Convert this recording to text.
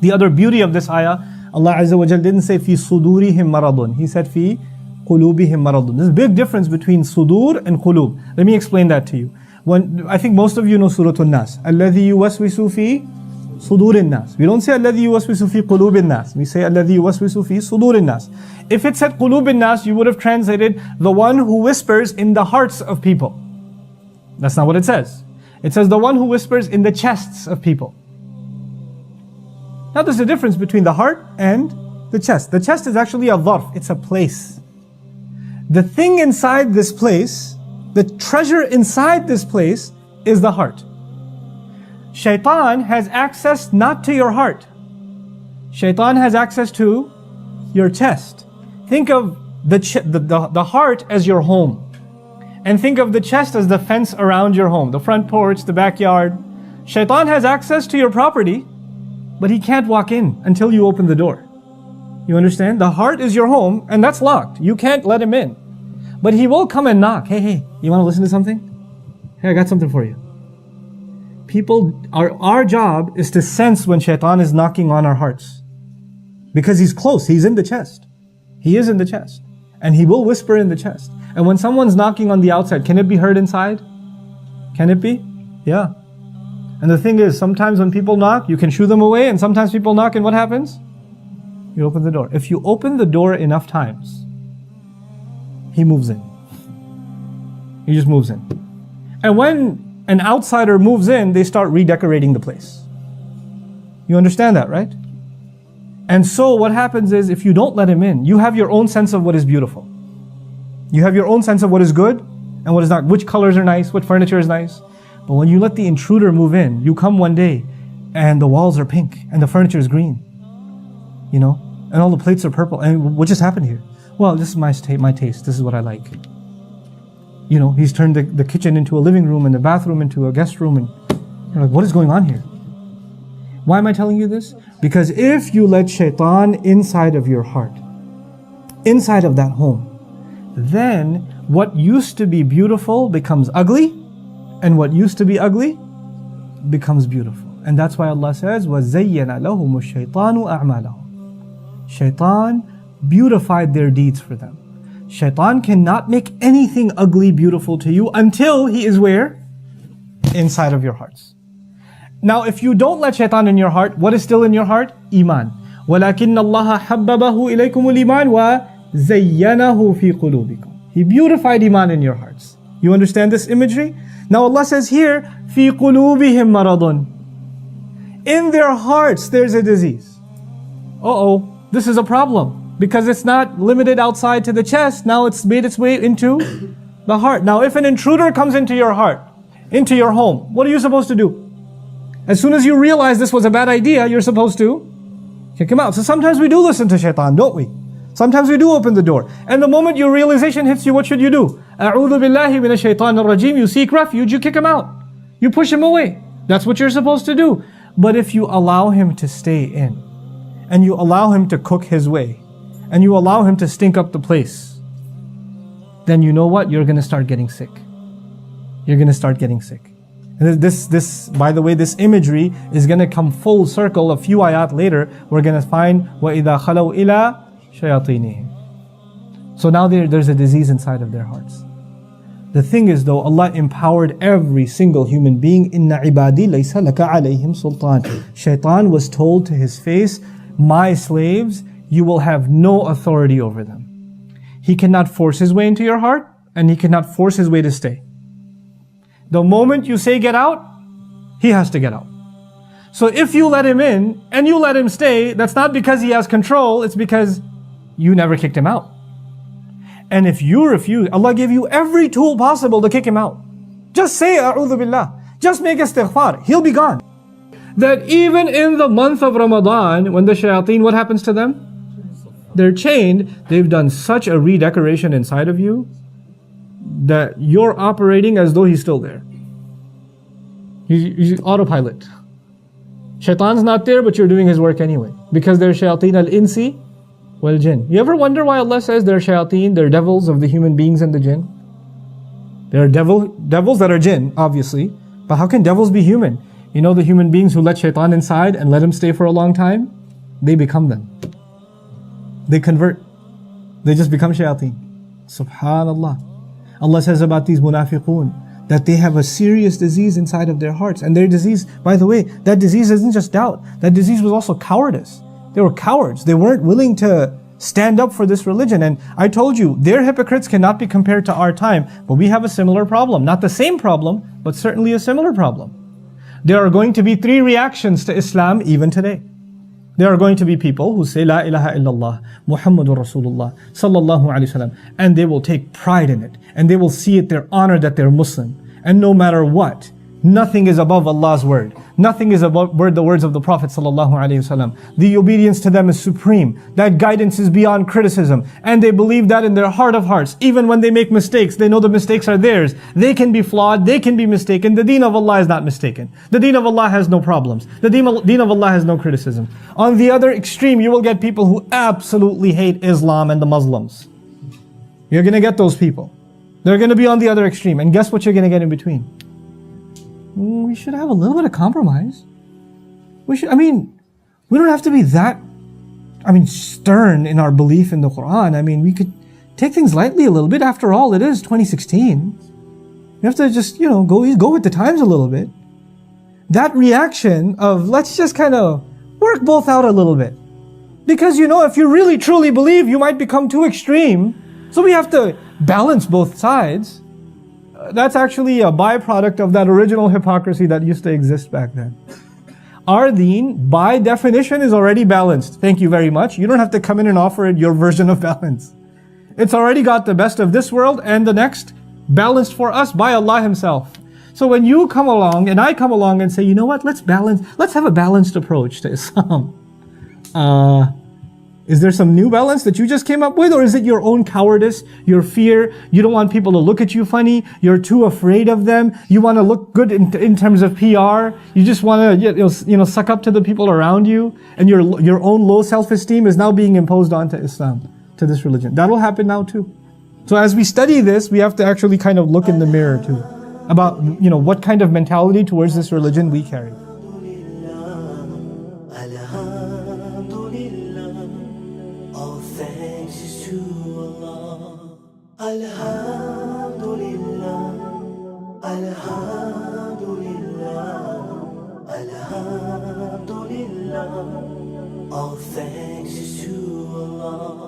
The other beauty of this ayah, Allah Azza wa Jal didn't say fi sudurihim maradun. He said fi qulubihim maradun. There's a big difference between sudur and qulub. Let me explain that to you. I think most of you know Surah An-Nas. Alladhi yuwaswisu fi sudurin nas. We don't say alladhi yuwaswisu fi qulubin nas. We say alladhi yuwaswisu fi sudurin nas. If it said qulubin nas, you would have translated the one who whispers in the hearts of people. That's not what it says. It says the one who whispers in the chests of people. Now there's a difference between the heart and the chest. The chest is actually a dharf, it's a place. The thing inside this place, the treasure inside this place is the heart. Shaitan has access not to your heart. Shaitan has access to your chest. Think of the heart as your home. And think of the chest as the fence around your home, the front porch, the backyard. Shaitan has access to your property, but he can't walk in until you open the door. You understand? The heart is your home, and that's locked. You can't let him in. But he will come and knock. Hey, you want to listen to something? Hey, I got something for you. Our job is to sense when Shaitan is knocking on our hearts. Because he's close, he's in the chest. He is in the chest. And he will whisper in the chest. And when someone's knocking on the outside, can it be heard inside? Can it be? Yeah. And the thing is, sometimes when people knock, you can shoo them away, and sometimes people knock and what happens? You open the door. If you open the door enough times, he moves in. He just moves in. And when an outsider moves in, they start redecorating the place. You understand that, right? And so what happens is, if you don't let him in, you have your own sense of what is beautiful. You have your own sense of what is good and what is not, which colors are nice, what furniture is nice. But when you let the intruder move in, you come one day and the walls are pink and the furniture is green, you know, and all the plates are purple. And what just happened here? Well, this is my taste. This is what I like. You know, he's turned the kitchen into a living room and the bathroom into a guest room, and you're like, what is going on here? Why am I telling you this? Because if you let Shaitan inside of your heart, inside of that home, then what used to be beautiful becomes ugly, and what used to be ugly becomes beautiful. And that's why Allah says, وَزَيَّنَ لَهُمُ الشَّيْطَانُ أَعْمَالَهُمْ. Shaitan beautified their deeds for them. Shaitan cannot make anything ugly beautiful to you until he is where? Inside of your hearts. Now if you don't let Shaitan in your heart, what is still in your heart? Iman. وَلَكِنَّ اللَّهَ حَبَّبَهُ إِلَيْكُمُ الْإِيمَانِ وَزَيَّنَهُ فِي قُلُوبِكُمْ. He beautified Iman in your hearts. You understand this imagery? Now Allah says here, فِي قُلُوبِهِمْ مَرَضٌ. In their hearts there's a disease. This is a problem. Because it's not limited outside to the chest, now it's made its way into the heart. Now if an intruder comes into your heart, into your home, what are you supposed to do? As soon as you realize this was a bad idea, you're supposed to kick him out. So sometimes we do listen to Shaitan, don't we? Sometimes we do open the door. And the moment your realization hits you, what should you do? A'udhu billahi minash shaitanir rajim. You seek refuge, you kick him out. You push him away. That's what you're supposed to do. But if you allow him to stay in, and you allow him to cook his way, and you allow him to stink up the place, then you know what? You're going to start getting sick. You're going to start getting sick. And this, by the way, this imagery is going to come full circle. A few ayat later, we're going to find وَإِذَا خَلَوْا إِلَىٰ شَيَاطِينِهِمْ. So now there's a disease inside of their hearts. The thing is though, Allah empowered every single human being. إِنَّ عِبَادِي لَيْسَ لَكَ عَلَيْهِمْ سُلْطَانٍ. Shaitan was told to his face, my slaves, you will have no authority over them. He cannot force his way into your heart, and he cannot force his way to stay. The moment you say get out, he has to get out. So if you let him in, and you let him stay, that's not because he has control, it's because you never kicked him out. And if you refuse, Allah gave you every tool possible to kick him out. Just say A'udhu Billah. Just make istighfar. He'll be gone. That even in the month of Ramadan, when the shayateen, what happens to them? They're chained. They've done such a redecoration inside of you that you're operating as though he's still there. He's autopilot. Shaitan's not there, but you're doing his work anyway. Because they're shayateen al-insi wal-jinn. You ever wonder why Allah says they're shayateen, they're devils of the human beings and the jinn? There are devils that are jinn, obviously. But how can devils be human? You know the human beings who let shaitan inside and let him stay for a long time? They become them. They convert. They just become shayateen. Subhanallah. Allah says about these munafiqun that they have a serious disease inside of their hearts. And their disease, by the way, that disease isn't just doubt. That disease was also cowardice. They were cowards. They weren't willing to stand up for this religion. And I told you, their hypocrites cannot be compared to our time. But we have a similar problem. Not the same problem, but certainly a similar problem. There are going to be 3 reactions to Islam even today. There are going to be people who say, La ilaha illallah, Muhammadur Rasulullah, sallallahu alayhi wasallam, and they will take pride in it. And they will see it their honor that they're Muslim. And no matter what, nothing is above Allah's word. Nothing is above the words of the Prophet sallallahu alaihi wasallam. The obedience to them is supreme. That guidance is beyond criticism. And they believe that in their heart of hearts. Even when they make mistakes, they know the mistakes are theirs. They can be flawed, they can be mistaken. The deen of Allah is not mistaken. The deen of Allah has no problems. The deen of Allah has no criticism. On the other extreme, you will get people who absolutely hate Islam and the Muslims. You're going to get those people. They're going to be on the other extreme. And guess what you're going to get in between? We should have a little bit of compromise. We don't have to be that, stern in our belief in the Quran. We could take things lightly a little bit. After all, it is 2016. We have to just, go with the times a little bit. That reaction of let's just kind of work both out a little bit. Because, if you really truly believe, you might become too extreme. So we have to balance both sides. That's actually a byproduct of that original hypocrisy that used to exist back then. Our deen, by definition, is already balanced. Thank you very much. You don't have to come in and offer it your version of balance. It's already got the best of this world and the next, balanced for us by Allah Himself. So when you come along and I come along and say, you know what, let's have a balanced approach to Islam. Is there some new balance that you just came up with? Or is it your own cowardice, your fear? You don't want people to look at you funny. You're too afraid of them. You want to look good in terms of PR. You just want to suck up to the people around you. And your own low self-esteem is now being imposed onto Islam, to this religion. That'll happen now too. So as we study this, we have to actually kind of look in the mirror too. About, what kind of mentality towards this religion we carry. Alhamdulillah, Alhamdulillah, Alhamdulillah. All thanks is to Allah.